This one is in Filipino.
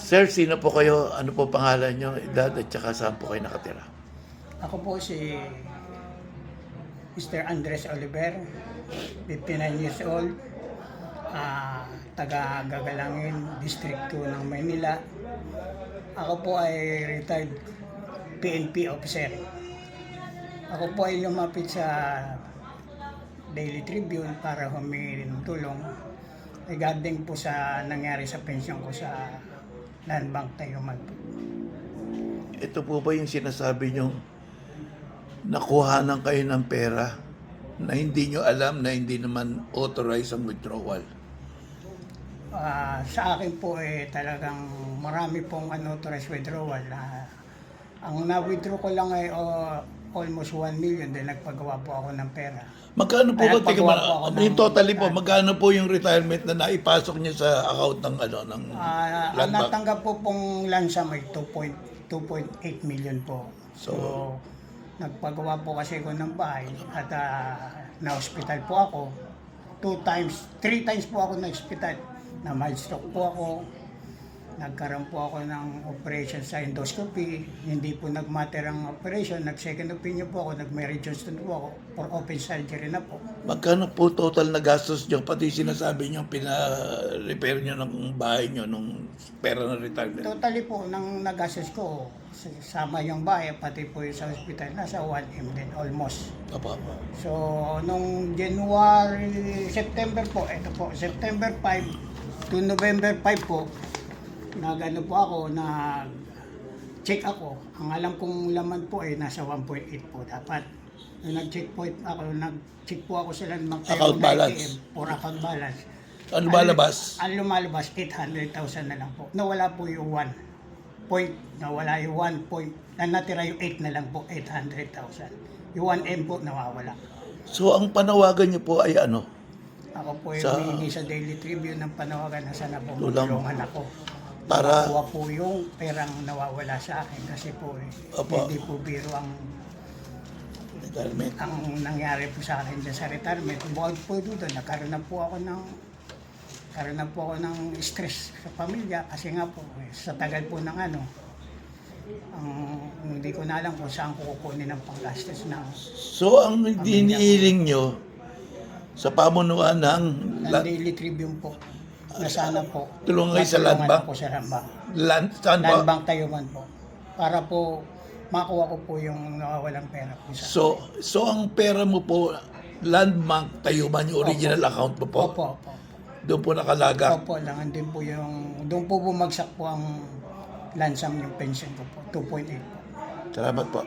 Sir, sino po kayo? Ano po pangalan nyo, edad at saka saan po kayo nakatira? Ako po si Mr. Andres Oliver, 59 years old, taga Gagalangin, District 2 ng Maynila. Ako po ay retired PNP officer. Ako po ay lumapit sa Daily Tribune para humingi ng tulong regarding po sa nangyari sa pensyon ko sa Land Bank Tayuman. Ito po ba yung sinasabi nyo nakuhanan kayo ng pera na hindi nyo alam na hindi naman authorized ang withdrawal? Sa akin po talagang marami pong unauthorized withdrawal. Ang na-withdraw ko lang ay almost 1 million din nagpagawa po ako ng pera. Magkano po ba? Tika yung totally po, ng magkano po yung retirement na naipasok nyo sa account ng ng ang Land Bank? natanggap po pong lansam ay 2.8 million po. So, nagpagawa po kasi ako ng bahay at na-hospital po ako. 3 times po ako na-hospital. Na mild stroke po ako. Nagkaroon po ako ng operation sa endoscopy. Hindi po nag-matter ang operation. Nag-second opinion po ako. Nag-Mary Johnston po ako for open surgery na po. Magkano po total na gastos nyo? Pati sinasabi nyo, pina-repair nyo ng bahay nyo nung pera ng retirement. Totally po, nang nagastos ko, sama yung bahay, pati po yung sa hospital, nasa 1M din, almost. Apa. So, nung September po, ito po, September 5 to November 5 po, nagano po ako, nag-check ako. Ang alam kong laman po ay nasa 1.8 po dapat. Nung nag-check po ako sa landmark Account balance. for account balance. Ano ba labas? Ang lumalabas, 800,000 na lang po. Nawala po yung 1 point, nawala yung 1 point, natira yung 8 na lang po, 800,000. Yung 1M po nawawala. So, ang panawagan nyo po ay ano? Ako po yung humingi sa Daily Tribune ng panawagan na sana po matulungan ako. Para Makuha po yung perang nawawala sa akin kasi po Opo. hindi po biro retirement. ang nangyari po sa akin dyan sa retirement. Bukod po doon, nagkaroon na po ako ng stress sa pamilya kasi nga po sa tagal po ng hindi ko na alam kung saan ko kukunin ng panggastos ng So, ang hinihiling nyo sa pamunuan ng Daily Tribune po na sana po tulungan kayo sa Land Bank? ako sa Land Bank. Saan Land ba? Bank Tayuman po. Para po makuha ko po yung nawawalang pera po sa So ang pera mo po, Land Bank Tayuman, yung original account mo po? Opo. Doon po nakalaga? Opo lang. Din po doon po bumagsak po ang lansam yung pension ko po. 2.8 po. Salamat po.